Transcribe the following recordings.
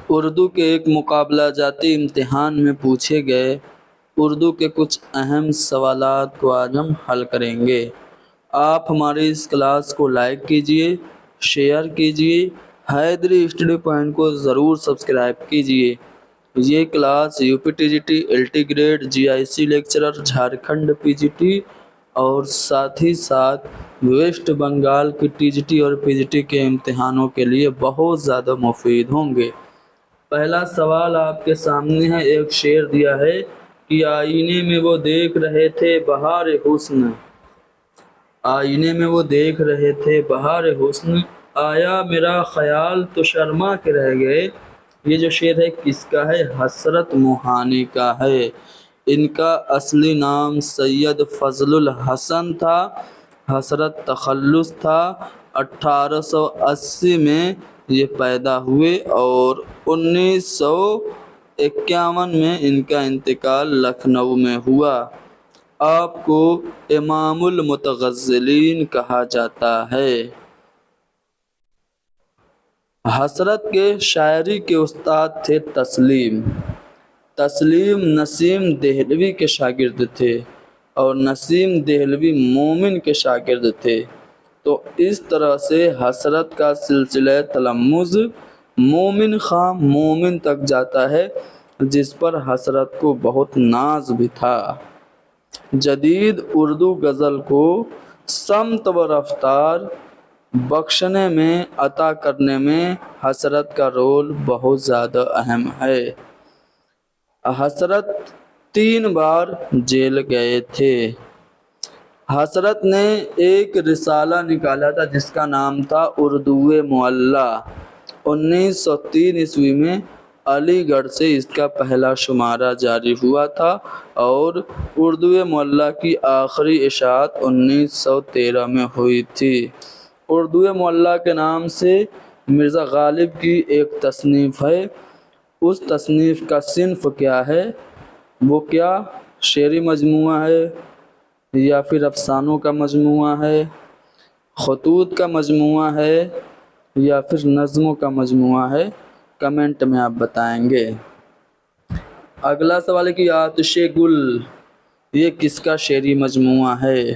اردو کے ایک مقابلہ جاتی امتحان میں پوچھے گئے اردو کے کچھ اہم سوالات کو آج ہم حل کریں گے۔ آپ ہماری اس کلاس کو لائک کیجئے، شیئر کیجئے، حیدری اسٹڈی پوائنٹ کو ضرور سبسکرائب کیجئے۔ یہ class U P T G T L T grade G I C lecturer Jharkhand P G T اور ساتھ ہی ساتھ ویسٹ بنگال کی ٹی جی ٹی اور پی جی ٹی کے امتحانوں کے لیے بہت زیادہ مفید ہوں گے۔ پہلا سوال آپ کے سامنے ہے، ایک شعر دیا ہے کہ آئینے میں وہ دیکھ رہے تھے بہار حسن، آئینے میں وہ دیکھ رہے تھے بہار حسن، آیا میرا خیال تو شرما کے رہ گئے۔ یہ جو شعر ہے کس کا ہے؟ حسرت موہانی کا ہے۔ ان کا اصلی نام سید فضل الحسن تھا، حسرت تخلص تھا۔ 1880 میں یہ پیدا ہوئے اور 1951 میں ان کا انتقال لکھنؤ میں ہوا۔ آپ کو امام المتغزلین کہا جاتا ہے۔ حسرت کے شاعری کے استاد تھے تسلیم نسیم دہلوی کے شاگرد تھے اور نسیم دہلوی مومن کے شاگرد تھے۔ تو اس طرح سے حسرت کا سلسلہ تلمذ مومن خواہ مومن تک جاتا ہے، جس پر حسرت کو بہت ناز بھی تھا۔ جدید اردو غزل کو سمت و رفتار بخشنے میں، عطا کرنے میں حسرت کا رول بہت زیادہ اہم ہے۔ حسرت 3 بار جیل گئے تھے۔ حسرت نے ایک رسالہ نکالا تھا جس کا نام تھا اردو معلی۔ 1903 عیسوی میں علی گڑھ سے اس کا پہلا شمارہ جاری ہوا تھا اور اردو معلی کی آخری اشاعت 1913 میں ہوئی تھی۔ اردو معلی کے نام سے مرزا غالب کی ایک تصنیف ہے۔ اس تصنیف کا صنف کیا ہے؟ وہ کیا شعری مجموعہ ہے یا پھر افسانوں کا مجموعہ ہے، خطوط کا مجموعہ ہے یا پھر نظموں کا مجموعہ ہے؟ کمنٹ میں آپ بتائیں گے۔ اگلا سوال ہے کہ آتش گل یہ کس کا شعری مجموعہ ہے؟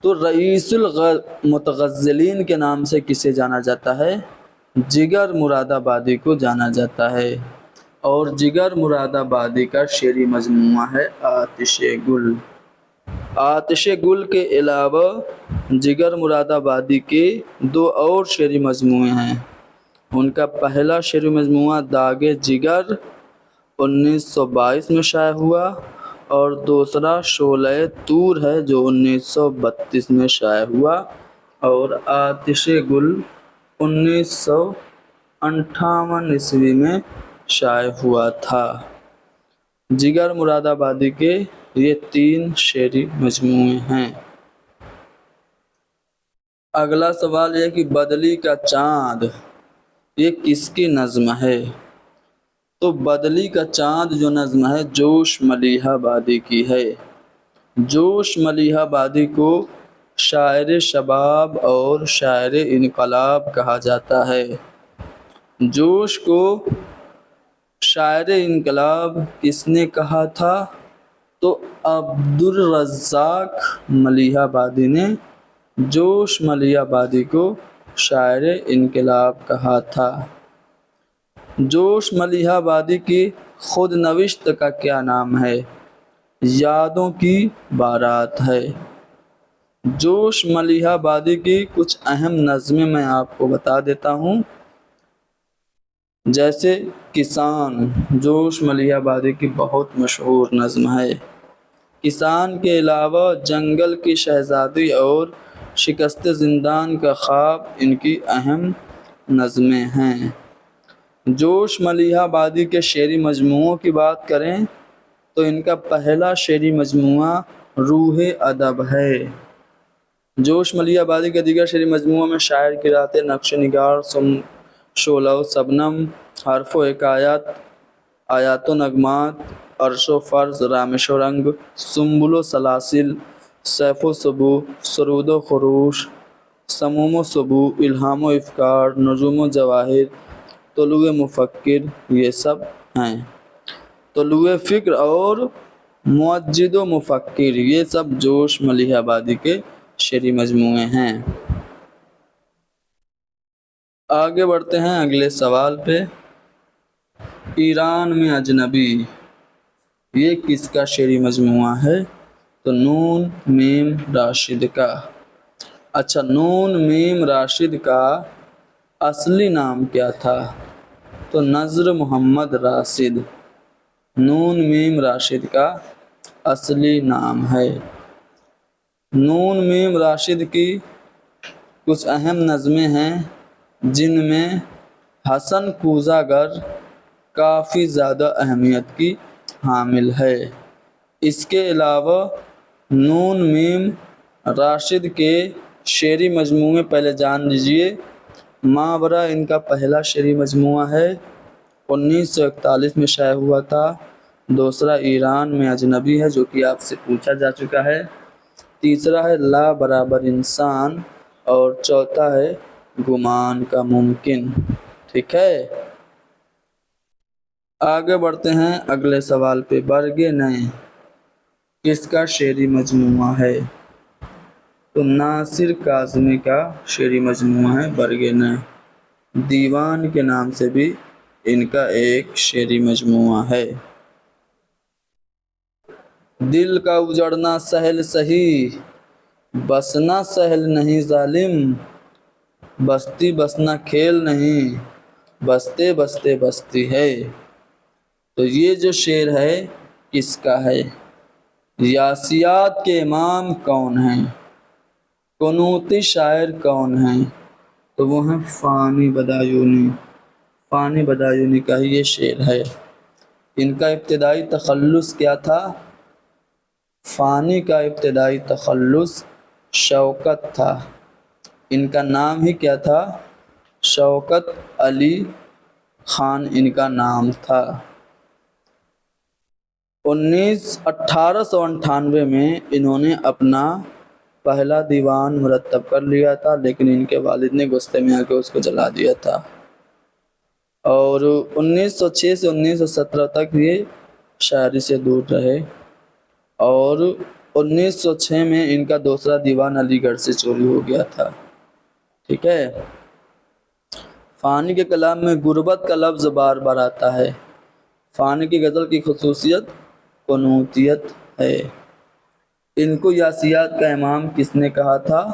تو رئیس المتغزلین کے نام سے کسے جانا جاتا ہے؟ جگر مراد آبادی کو جانا جاتا ہے اور جگر مراد آبادی کا شعری مجموعہ ہے آتش گل۔ آتش گل کے علاوہ جگر مراد آبادی کے 2 اور شعری مجموعے ہیں۔ ان کا پہلا شعری مجموعہ داغ جگر 1922 میں شائع ہوا اور دوسرا شعلہ طور ہے جو 1932 میں شائع ہوا اور آتش گل 1958 عیسوی میں شائع ہوا تھا۔ جگر مراد آبادی کے یہ 3 شعری مجموعے ہیں۔ اگلا سوال یہ کہ بدلی کا چاند یہ کس کی نظم ہے؟ تو بدلی کا چاند جو نظم ہے جوش ملیح آبادی کی ہے۔ جوش ملیح آبادی کو شاعر شباب اور شاعر انقلاب کہا جاتا ہے۔ جوش کو شاعر انقلاب کس نے کہا تھا؟ تو عبدالرزاق ملیح آبادی نے جوش ملیح آبادی کو شاعر انقلاب کہا تھا۔ جوش ملیح آبادی کی خود نوشت کا کیا نام ہے؟ یادوں کی بارات ہے۔ جوش ملیح آبادی کی کچھ اہم نظمیں میں آپ کو بتا دیتا ہوں، جیسے کسان جوش ملیح آبادی کی بہت مشہور نظم ہے۔ کسان کے علاوہ جنگل کی شہزادی اور شکست زندان کا خواب ان کی اہم نظمیں ہیں۔ جوش ملیح آبادی کے شعری مجموعوں کی بات کریں تو ان کا پہلا شعری مجموعہ روح ادب ہے۔ جوش ملیح آبادی کے دیگر شعری مجموعوں میں شاعر کی راتیں، نقش نگار، شعلہ و شبنم، حرف و حکایت، آیات و نغمات، عرش و فرش، رامش و رنگ، سنبل و سلاسل، سیف و سبو، سرود و خروش، سموم و سبو، الہام و افکار، نجوم و جواہر۔ طلوع مفکر، یہ سب ہیں۔ طلوع فکر اور مؤجد و مفکر، یہ سب جوش ملیح آبادی کے شعری مجموعے ہیں۔ آگے بڑھتے ہیں اگلے سوال پہ۔ ایران میں اجنبی، یہ کس کا شعری مجموعہ ہے؟ تو نون میم راشد کا۔ اچھا، نون میم راشد کا اصلی نام کیا تھا؟ تو نذر محمد راشد، نون میم راشد کا اصلی نام ہے۔ نون میم راشد کی کچھ اہم نظمیں ہیں جن میں حسن کوزہ گر کافی زیادہ اہمیت کی حامل ہے۔ اس کے علاوہ نون میم راشد کے شعری مجموعے پہلے جان لیجئے۔ ماورا ان کا پہلا شعری مجموعہ ہے، 1941 میں شائع ہوا تھا۔ دوسرا ایران میں اجنبی ہے جو کہ آپ سے پوچھا جا چکا ہے۔ تیسرا ہے لا برابر انسان، اور چوتھا ہے گمان کا ممکن۔ ٹھیک ہے، آگے بڑھتے ہیں اگلے سوال پہ۔ برگ نیں کس کا شعری مجموعہ ہے؟ تو ناصر کاظمی کا شعری مجموعہ ہے برگ نیں۔ دیوان کے نام سے بھی ان کا ایک شعری مجموعہ ہے۔ دل کا اجڑنا سہل سہی، بسنا سہل نہیں ظالم، بستی بسنا کھیل نہیں، بستے بستے بستی ہے۔ تو یہ جو شعر ہے کس کا ہے؟ یاسیات کے امام کون ہیں؟ قنوتی شاعر کون ہیں؟ تو وہ ہیں فانی بدایونی۔ فانی بدایونی کا ہی یہ شعر ہے۔ ان کا ابتدائی تخلص کیا تھا؟ فانی کا ابتدائی تخلص شوکت تھا۔ ان کا نام ہی کیا تھا؟ شوکت علی خان ان کا نام تھا۔ 1898 میں انہوں نے اپنا پہلا دیوان مرتب کر لیا تھا، لیکن ان کے والد نے غصے میں آ کے اس کو جلا دیا تھا۔ اور 1906 سے 1917 تک یہ شاعری سے دور رہے، اور 1906 میں ان کا دوسرا دیوان علی گڑھ سے چوری ہو گیا تھا۔ ٹھیک ہے، فانی کے کلام میں غربت کا لفظ بار بار آتا ہے۔ فانی کی غزل کی خصوصیت قنوتیت ہے۔ ان کو یاسیات کا امام کس نے کہا تھا؟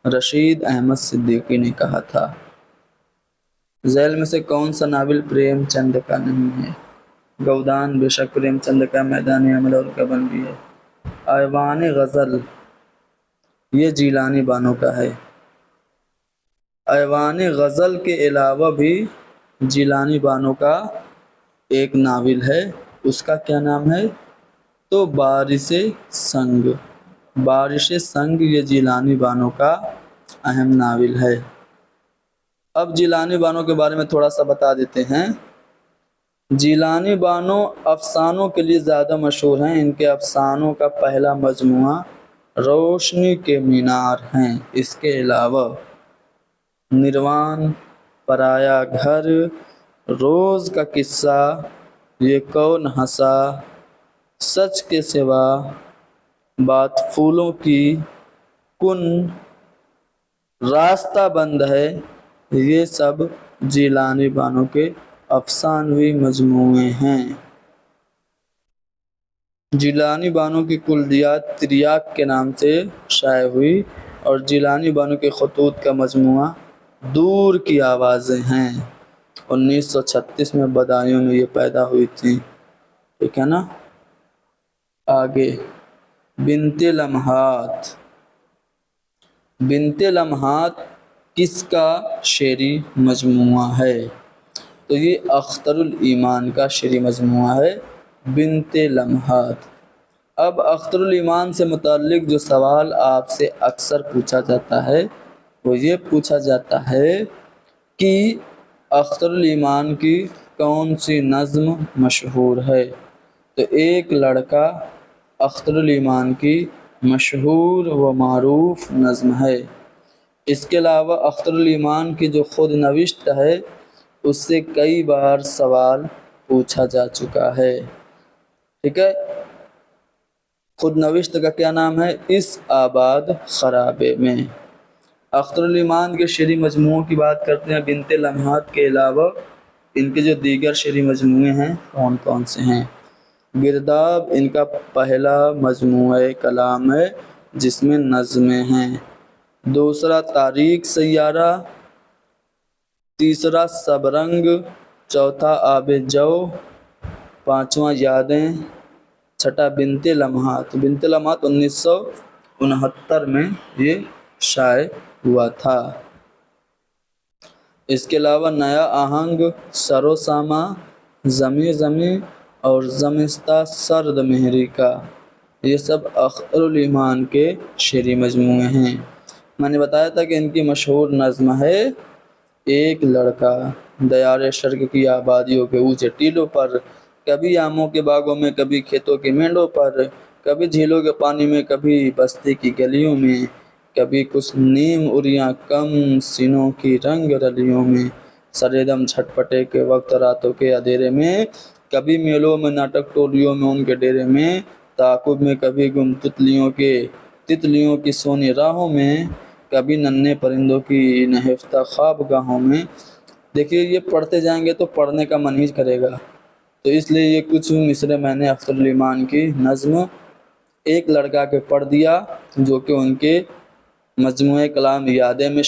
رشید احمد صدیقی نے کہا تھا۔ ذیل میں سے کون سا ناول پریم چند کا نہیں ہے؟ گودان بے شک پریم چند کا میدان عمل اور گبن بھی ہے۔ ایوان غزل یہ جیلانی بانو کا ہے۔ ایوان غزل کے علاوہ بھی جیلانی بانو کا ایک ناول ہے، اس کا کیا نام ہے؟ تو بارش سنگ۔ بارش سنگ یہ جیلانی بانو کا اہم ناول ہے۔ اب جیلانی بانو کے بارے میں تھوڑا سا بتا دیتے ہیں۔ جیلانی بانو افسانوں کے لیے زیادہ مشہور ہیں۔ ان کے افسانوں کا پہلا مجموعہ روشنی کے مینار ہیں۔ اس کے علاوہ نروان، پرایا گھر، روز کا قصہ، یہ کون ہنسا، سچ کے سوا، بات پھولوں کی، کن، راستہ بند ہے، یہ سب جیلانی بانو کے افسانوی مجموعے ہیں۔ جیلانی بانو کی کلیات تریاک کے نام سے شائع ہوئی، اور جیلانی بانو کے خطوط کا مجموعہ دور کی آوازیں ہیں۔ 1936 میں بدایوں میں یہ پیدا ہوئی تھی۔ ٹھیک ہے نا، آگے بنت لمحات۔ بنت لمحات کس کا شعری مجموعہ ہے؟ تو یہ اختر الایمان کا شعری مجموعہ ہے بنت لمحات۔ اب اختر الایمان سے متعلق جو سوال آپ سے اکثر پوچھا جاتا ہے وہ یہ پوچھا جاتا ہے کہ اختر الایمان کی کون سی نظم مشہور ہے؟ تو ایک لڑکا اختر الایمان کی مشہور و معروف نظم ہے۔ اس کے علاوہ اختر الایمان کی جو خود نوشت ہے اس سے کئی بار سوال پوچھا جا چکا ہے. ٹھیک ہے. خود نوشت کا کیا نام ہے؟ اس آباد خرابے میں. اختر الایمان کے شعری مجموعوں کی بات کرتے ہیں. بنت لمحات کے علاوہ ان کے جو دیگر شعری مجموعے ہیں کون کون سے ہیں؟ گرداب ان کا پہلا مجموعہ کلام ہے جس میں نظمیں ہیں. دوسرا تاریخ سیارہ، تیسرا سبرنگ، چوتھا آب جو، پانچواں یادیں، چھٹا بنت لمحات. بنت لمحات 1969 میں یہ شائع ہوا تھا. اس کے علاوہ نیا آہنگ، سر و سامہ، زمیں زمیں اور زمستہ سرد مہری کا، یہ سب اختر الایمان کے شعری مجموعے ہیں. میں نے بتایا تھا کہ ان کی مشہور نظم ہے ایک لڑکا. دیار شرق کی آبادیوں کے اونچے ٹیلوں پر، کبھی آموں کے باغوں میں، کبھی کھیتوں کے مینڈوں پر، کبھی جھیلوں کے پانی میں، کبھی بستی کی گلیوں میں، کبھی کچھ نیم اریاں کم سینوں کی رنگ رلیوں میں، سریدم چھٹپٹے کے وقت راتوں کے اندھیرے میں، کبھی میلوں میں، ناٹک ٹولیوں میں، ان کے ڈیرے میں، تعاقب میں، کبھی گم تتلیوں کی سونی راہوں میں، کبھی ننھے پرندوں کی نہفتہ خواب گاہوں میں. دیکھیے یہ پڑھتے جائیں گے تو پڑھنے کا من ہی کرے گا. تو اس لیے یہ کچھ مصرے میں نے اختر الایمان کی نظم ایک لڑکا کے پڑھ دیا جو کہ ان کے مجموعہ کلام یادیں میں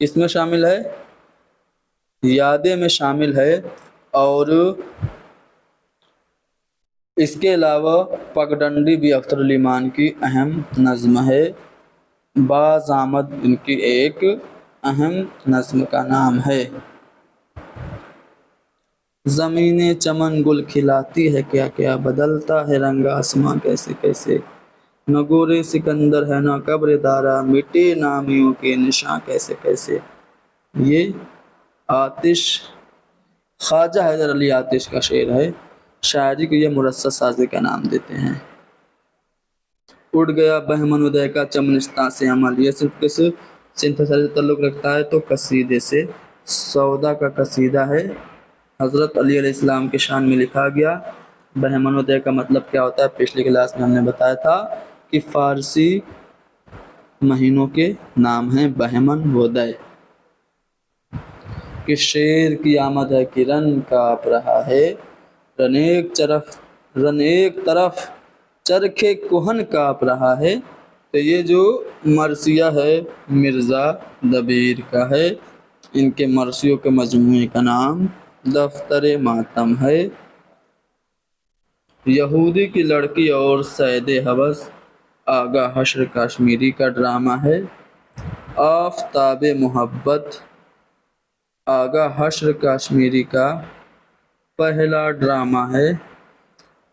اس میں شامل ہے، یادیں میں شامل ہے. اور اس کے علاوہ پگڈنڈی بھی اختر الایمان کی اہم نظم ہے. باز آمد ان کی ایک اہم نظم کا نام ہے. زمینیں چمن گل کھلاتی ہے کیا کیا، بدلتا ہے رنگ آسماں کیسے کیسے، نہ گورے سکندر ہے نہ قبر دارا، مٹے نامیوں کے نشاں کیسے کیسے. یہ آتش، خواجہ حیدر علی آتش کا شعر ہے. شاعری کو یہ مرصع سازی کا نام دیتے ہیں. اڑ گیا بہمن ادے کا چمنستاں سے عمل، یہ صرف کس صنف سے تعلق رکھتا ہے تو قصیدے سے. سودا کا قصیدہ ہے، حضرت علی علیہ السلام کے شان میں لکھا گیا. بہمن ادے کا مطلب کیا ہوتا ہے؟ پچھلی کلاس میں ہم نے بتایا تھا کہ فارسی مہینوں کے نام ہیں بہمن ودے. کہ شیر کی آمد ہے کرن کانپ رہا ہے، رن ایک طرف چرخے کہن کانپ رہا ہے. تو یہ جو مرثیہ ہے مرزا دبیر کا ہے. ان کے مرثیوں کے مجموعے کا نام دفتر ماتم ہے. یہودی کی لڑکی اور صید حبس آغا حشر کشمیری کا ڈرامہ ہے. آفتاب محبت آغا حشر کشمیری کا پہلا ڈرامہ ہے،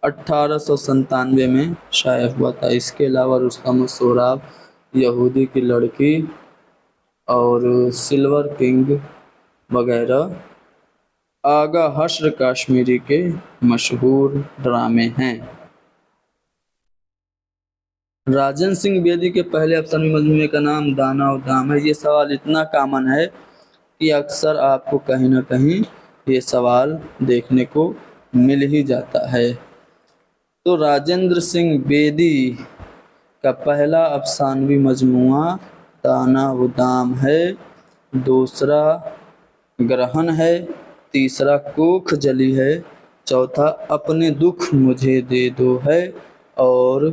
1897 میں شائع ہوا تھا. اس کے علاوہ رستم و سوراب، یہودی کی لڑکی اور سلور کنگ وغیرہ آغا حشر کشمیری کے مشہور ڈرامے ہیں. راجن سنگھ بیدی کے پہلے افسانوی مجموعے کا نام دانا و دام ہے. یہ سوال اتنا کامن ہے کہ اکثر آپ کو کہیں نہ کہیں یہ سوال دیکھنے کو مل ہی جاتا ہے. تو راجندر سنگھ بیدی کا پہلا افسانوی مجموعہ دانا و دام ہے. دوسرا گرہن ہے، تیسرا کوکھ جلی ہے، چوتھا اپنے دکھ مجھے دے دو ہے، اور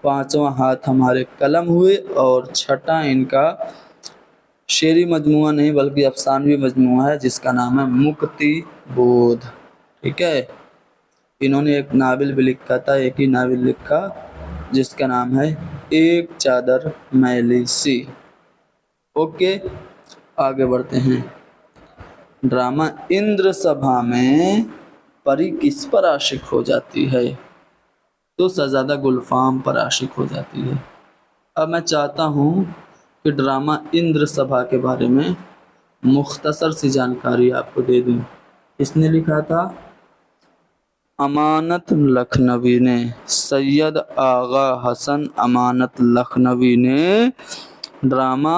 پانچواں ہاتھ ہمارے قلم ہوئے، اور چھٹا ان کا شعری مجموعہ نہیں بلکہ افسانوی مجموعہ ہے جس کا نام ہے مکتی بودھ. ٹھیک ہے. انہوں نے ایک ناول بھی لکھا تھا، ایک ہی ناول لکھا جس کا نام ہے ایک چادر میلی سی. اوکے آگے بڑھتے ہیں. ڈرامہ اندر سبھا میں پری کس پر عاشق ہو جاتی ہے؟ تو شہزادہ گلفام پر عاشق ہو جاتی ہے. اب میں چاہتا ہوں کہ ڈرامہ اندر سبھا کے بارے میں مختصر سی جانکاری آپ کو دے دوں. اس نے لکھا تھا امانت لکھنوی نے. سید آغا حسن امانت لکھنوی نے ڈرامہ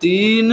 3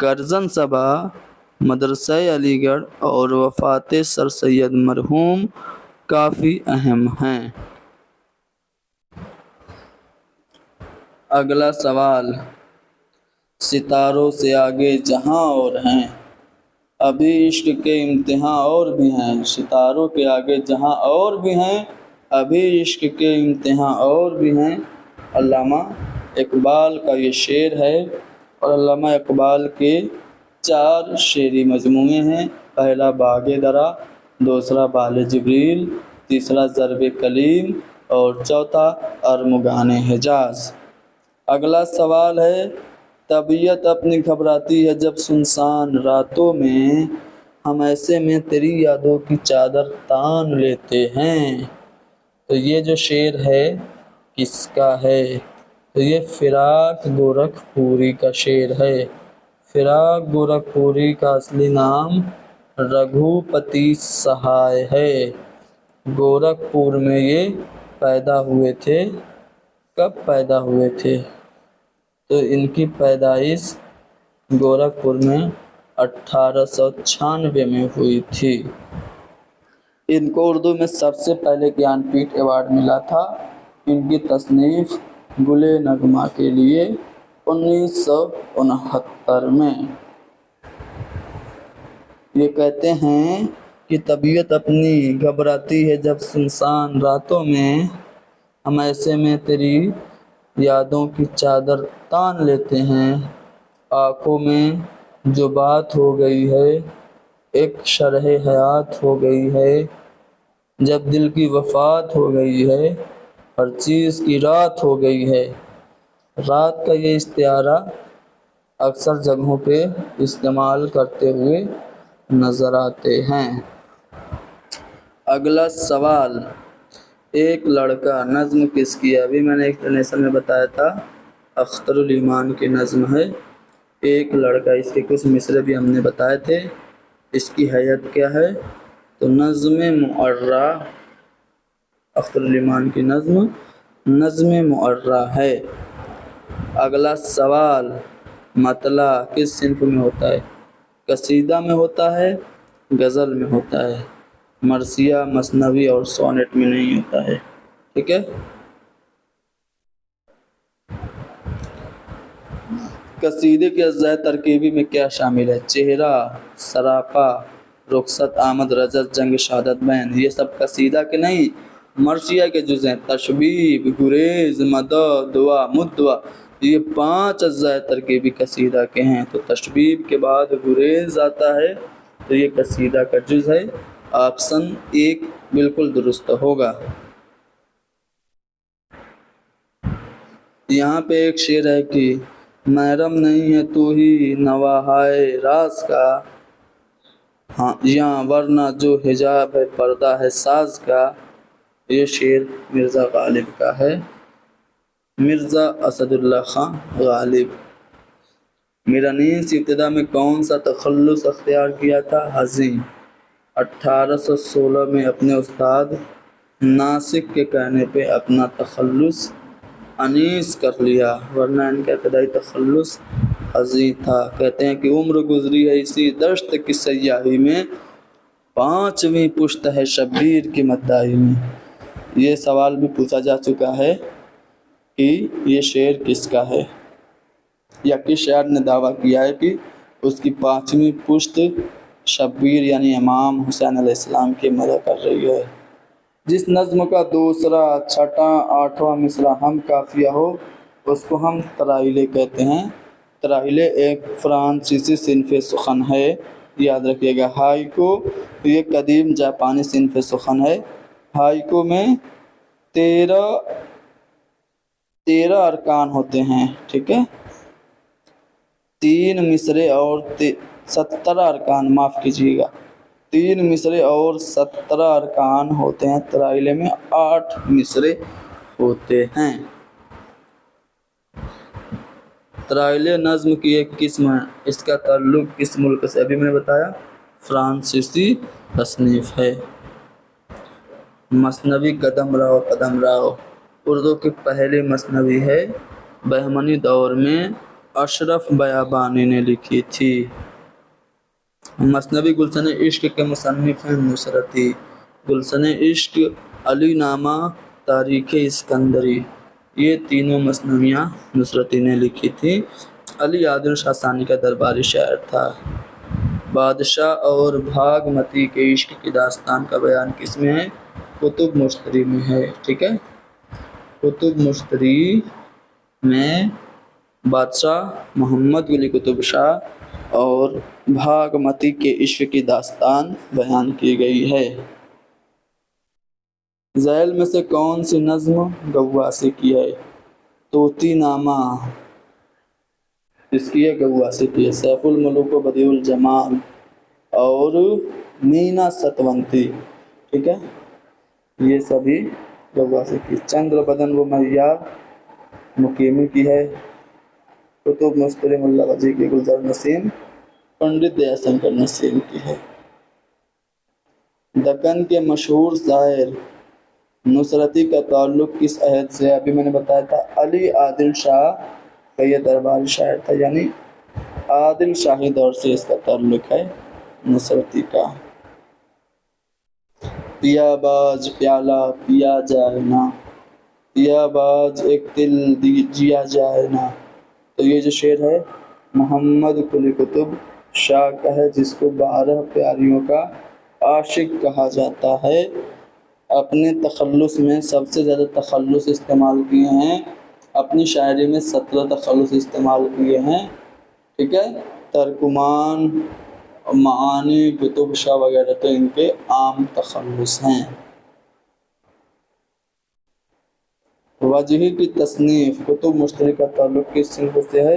کرزن صبا، مدرسہ علی گڑھ اور وفات سر سید مرحوم کافی اہم ہیں۔ اگلا سوال، ستاروں سے آگے جہاں اور ہیں، ابھی عشق کے امتحان اور بھی ہیں، ستاروں کے آگے جہاں اور بھی ہیں، ابھی عشق کے امتحان اور بھی ہیں۔ علامہ اقبال کا یہ شعر ہے، اور علامہ اقبال کے 4 شعری مجموعے ہیں۔ پہلا باغ درا، دوسرا بال جبریل، تیسرا ضرب کلیم اور چوتھا ارمغان حجاز۔ اگلا سوال ہے، طبیعت اپنی گھبراتی ہے جب سنسان راتوں میں، ہم ایسے میں تیری یادوں کی چادر تان لیتے ہیں۔ تو یہ جو شعر ہے کس کا ہے؟ تو یہ فراق گورکھپوری کا شعر ہے۔ فراق گورکھپوری کا اصلی نام رگھوپتی سہائے ہے۔ گورکھپور میں یہ پیدا ہوئے تھے۔ کب پیدا ہوئے تھے؟ تو ان کی پیدائش گورکھپور میں 1896 میں ہوئی تھی۔ ان کو اردو میں سب سے پہلے گیان پیٹھ ایوارڈ ملا تھا ان کی تصنیف گل نغمہ کے لیے 1969 میں۔ یہ کہتے ہیں کہ طبیعت اپنی گھبراتی ہے جب سنسان راتوں میں، ہم ایسے میں تیری یادوں کی چادر تان لیتے ہیں۔ آنکھوں میں جو بات ہو گئی ہے، ایک شرح حیات ہو گئی ہے، جب دل کی وفات ہو گئی ہے، ہر چیز کی رات ہو گئی ہے۔ رات کا یہ استعارہ اکثر جگہوں پہ استعمال کرتے ہوئے نظر آتے ہیں۔ اگلا سوال، ایک لڑکا نظم کس کی ہے؟ ابھی میں نے ایکسپلینیشن میں بتایا تھا اختر الایمان کی نظم ہے ایک لڑکا، اس کے کچھ مصرے بھی ہم نے بتائے تھے۔ اس کی حیت کیا ہے؟ تو نظم معرہ، اختر الایمان کی نظم معرہ ہے۔ اگلا سوال، مطلع کس صنف میں ہوتا ہے؟ قصیدہ میں ہوتا ہے، غزل میں ہوتا ہے، مرثیہ، مثنوی اور سونیٹ میں نہیں ہوتا ہے۔ ٹھیک ہے۔ قصیدے کے اجزائے ترکیبی میں کیا شامل ہے؟ چہرہ، سراپا، رخصت، آمد، رجز، جنگ، شہادت، بین۔ یہ سب قصیدہ کے نہیں، مرثیہ کے جز ہیں۔ تشبیب، گریز، مدح، دعا، مدعا، یہ 5 اجزائے ترکیبی قصیدہ کے ہیں۔ تو تشبیب کے بعد گریز آتا ہے تو یہ قصیدہ کا جز ہے۔ آپشن 1 بالکل درست ہوگا۔ یہاں پہ ایک شعر ہے کہ محرم نہیں ہے تو ہی نواحائے راز کا، ہاں یہاں ورنہ جو حجاب ہے پردہ ہے ساز کا۔ یہ شعر مرزا غالب کا ہے، مرزا اسد اللہ خان غالب۔ میرانیس ابتدا میں کون سا تخلص اختیار کیا تھا؟ حزیں۔ 1816 میں اپنے استاد ناسک کے کہنے پہ اپنا تخلص انیس کر لیا، ورنہ ان کا ابتدائی تخلص حزیں تھا۔ کہتے ہیں کہ عمر گزری ہے اسی دشت کی سیاہی میں، 5ویں پشت ہے شبیر کی مداحی میں۔ یہ سوال بھی پوچھا جا چکا ہے کہ یہ شعر کس کا ہے، یا کس شاعر نے دعویٰ کیا ہے کہ اس کی 5ویں پشت شبیر یعنی امام حسین علیہ السلام کی مدح کر رہی ہے۔ جس نظم کا دوسرا، چھٹا، 8واں مصرع ہم قافیہ ہو اس کو ہم ترائیلے کہتے ہیں۔ ترائیلے ایک فرانسیسی صنف سخن ہے، یاد رکھیے گا۔ ہائیکو یہ قدیم جاپانی صنف سخن ہے۔ ہائیکو میں 13 ارکان ہوتے ہیں، ٹھیک ہے، 3 مصرے اور 17 ارکان، معاف کیجیے گا، 3 مصرے اور 17 ارکان ہوتے ہیں۔ ترائیلے میں 8 مصرے ہوتے ہیں۔ ترائیلے نظم کی ایک قسم ہے، اس کا تعلق کس ملک سے؟ ابھی میں نے بتایا فرانسیسی تصنیف ہے۔ مثنوی قدم راؤ اردو کی پہلی مثنوی ہے۔ بہمنی دور میں اشرف بیابانی نے لکھی تھی۔ مثنوی گلشن عشق کے مصنف ہیں نصرتی۔ گلشن عشق، علی نامہ، تاریخ اسکندری، یہ تینوں مثنویاں نصرتی نے لکھی تھی۔ علی عادل شاہ ثانی کا درباری شاعر تھا۔ بادشاہ اور بھاگمتی کے عشق کی داستان کا بیان کس میں ہے؟ کتب مشتری میں ہے، ٹھیک ہے۔ کتب مشتری میں بادشاہ محمد قلی قطب شاہ اور بھاگمتی کے عشق کی داستان بیان کی گئی ہے۔ ذیل میں سے کون سی نظم غواصی کی ہے؟ طوطی نامہ اس کی ہے، غواصی کی ہے۔ سیف الملوک و بدیع الجمال اور مینا ستونتی، ٹھیک ہے، یہ سبھی غواصی کی۔ چندر بدن و معیار مقیمی کی ہے۔ کتب مشتری ملا وجہ کی گلزار نسیم پنڈت دیا شنکر نسیم کی ہے۔ دکن کے مشہور شاعر نصرتی کا تعلق کس عہد سے؟ ابھی میں نے بتایا تھا علی عادل شاہ کا یہ درباری شاعر تھا، یعنی عادل شاہی دور سے اس کا تعلق ہے نصرتی کا۔ پیا باز پیالہ پیا جائے نا، پیا باز ایک دل جیا جائے نا، تو یہ جو شعر ہے محمد قلی قطب شاہ کا ہے، جس کو 12 پیاریوں کا عاشق کہا جاتا ہے۔ اپنے تخلص میں سب سے زیادہ تخلص استعمال کیے ہیں، اپنی شاعری میں 17 تخلص استعمال کیے ہیں، ٹھیک ہے۔ ترکمان، معانی، کتب شاہ وغیرہ تو ان کے عام تخلص ہیں۔ وجہی کی تصنیف، کتب مشتری کا تعلق کس صنف سے ہے؟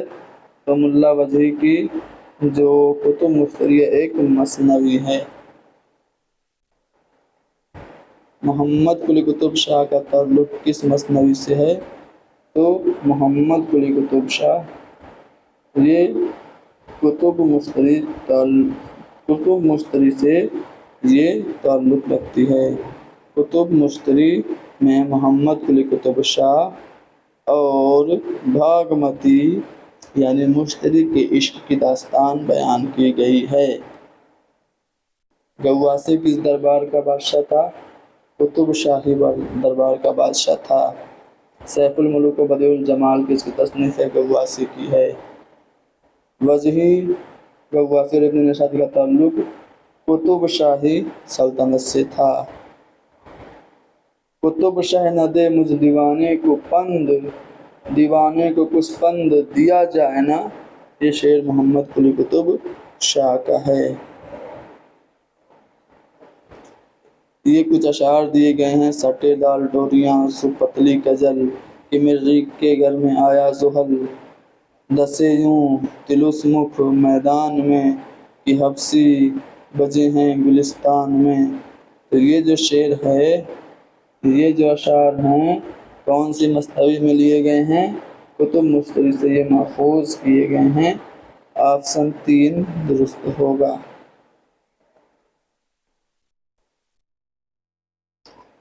تو ملا وجہی کی جو کتب مشتری ہے ایک مثنوی ہے۔ محمد قلی قطب شاہ کا تعلق کس مثنوی سے ہے؟ تو محمد قلی قطب شاہ یہ کتب مشتری سے یہ تعلق رکھتی ہے۔ کتب مشتری میں محمد قلی قطب شاہ اور بھاگمتی یعنی مشتری کے عشق کی داستان بیان کی گئی ہے۔ غواصی کس دربار کا بادشاہ تھا؟ قطب شاہی دربار کا بادشاہ تھا۔ سیف الملوک و بدیع الجمال کس کی تصنیف ہے؟ غواصی کی ہے۔ وجہی غواصی اور ابن نشاطی کا تعلق قطب شاہی سلطنت سے تھا۔ قطب شاہ نہ دے مجھ دیوانے کو پند، دیوانے کو کچھ پند دیا جائے نا، یہ شعر محمد قلی قطب شاہ کا ہے۔ یہ کچھ اشعار دیے گئے ہیں۔ سٹے لال ڈوریاں سو پتلی کجل، کہ مریخ کے گھر میں آیا زحل، دسے یوں تلس مکھ میدان میں، کہ حبسی بجے ہیں گلستان میں۔ تو یہ جو شعر ہے، یہ جو اشعار ہیں کون سی مثنوی میں لیے گئے ہیں؟ کتب مشتری سے یہ محفوظ کیے گئے ہیں۔ آپشن 3 درست ہوگا۔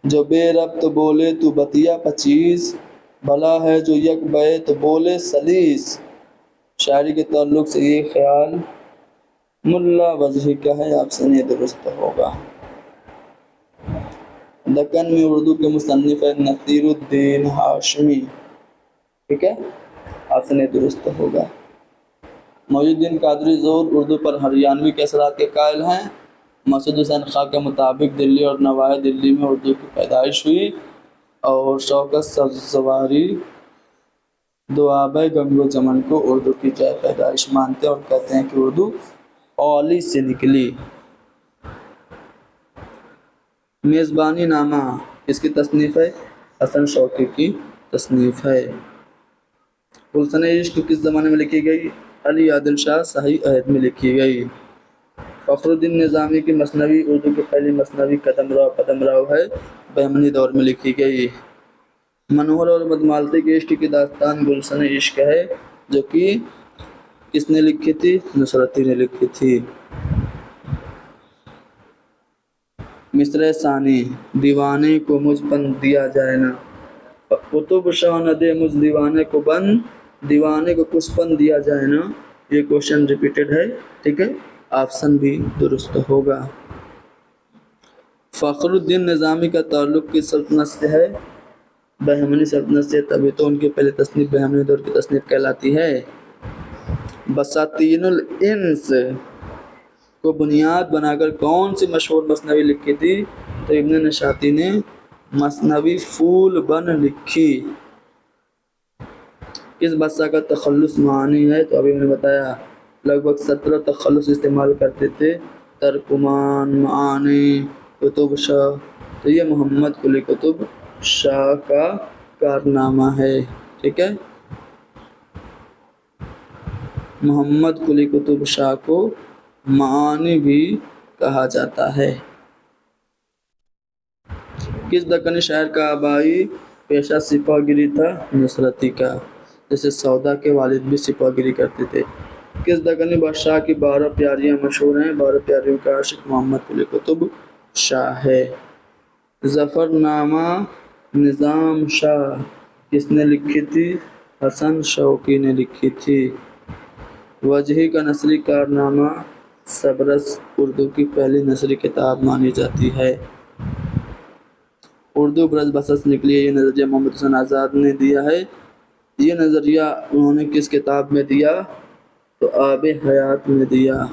جو بے ربط بولے تو بتیا 25، بھلا ہے جو یک بیت بولے سلیس۔ شاعری کے تعلق سے یہ خیال ملا وجہی کا ہے، آپشن یہ درست ہوگا۔ دکن میں اردو کے مصنف ہے نصیر الدین ہاشمی، ٹھیک ہے، آپشن یہ درست ہوگا۔ محی الدین قادری زور اردو پر ہریانوی کے اثرات کے قائل ہیں۔ مسعود حسین خاں کے مطابق دلی اور نواحِ دلی میں اردو کی پیدائش ہوئی، اور شوکت سبزواری دوآبِ گنگ و جمن کو اردو کی جائے پیدائش مانتے اور کہتے ہیں کہ اردو اولی سے نکلی۔ میزبانی نامہ اس کی تصنیف ہے؟ حسن شوقی کی تصنیف ہے۔ گلشن عشق کس زمانے میں لکھی گئی؟ علی عادل شاہ شاہی عہد میں لکھی گئی۔ فخر الدین نظامی کی مثنوی اردو کی پہلی مثنوی قدم راؤ ہے، بہمنی دور میں لکھی گئی۔ منوہر اور مدمالتی کے عشق کی داستان گلشن عشق ہے، جو کہ کس نے لکھی تھی؟ نصرتی نے لکھی تھی۔ مصرع ثانی، دیوانے کو مجھ پند دیا جائے نا، قطب شاہ نہ دے مجھ دیوانے کو بند، دیوانے کو کچھ پن دیا جائے نا، یہ کوشچن ریپیٹڈ ہے، ٹھیک ہے، آپشن بھی درست ہوگا۔ فخر الدین نظامی کا تعلق کس سلطنت سے ہے؟ بہمنی سلطنت سے، تبھی تو ان کی پہلی تصنیف بہمنی دور کی تصنیف کہلاتی ہے۔ بساطین الانس کو بنیاد بنا کر کون سی مشہور مثنوی لکھی تھی؟ تو ابن نشاطی نے مثنوی پھول بن لکھی۔ کس بادشاہ کا تخلص معانی ہے؟ تو ابھی میں نے بتایا لگ بھگ 17 تخلص استعمال کرتے تھے، ترکمان، معانی، کتب شاہ، تو یہ محمد قلی قطب شاہ کا کارنامہ ہے، ٹھیک ہے۔ محمد قلی قطب شاہ کو معانی بھی کہا جاتا ہے۔ کس دکنی شاعر کا آبائی پیشہ سپاہ گیری تھا؟ نصرتی کا، جیسے سودا کے والد بھی سپاہ گیری کرتے تھے۔ کس دکنی بادشاہ کی 12 پیاریاں مشہور ہیں؟ 12 پیاریوں کا عاشق محمد قلی قطب شاہ ہے۔ ظفر نامہ نظام شاہ کس نے لکھی تھی؟ حسن شوقی نے لکھی تھی۔ وجہی کا نثری کارنامہ سبرس اردو کی پہلی نثری کتاب مانی جاتی ہے۔ اردو برج بسس نکلی ہے، یہ نظریہ محمد حسین آزاد نے دیا ہے۔ یہ نظریہ انہوں نے کس کتاب میں دیا؟ تو آب حیات میں دیا۔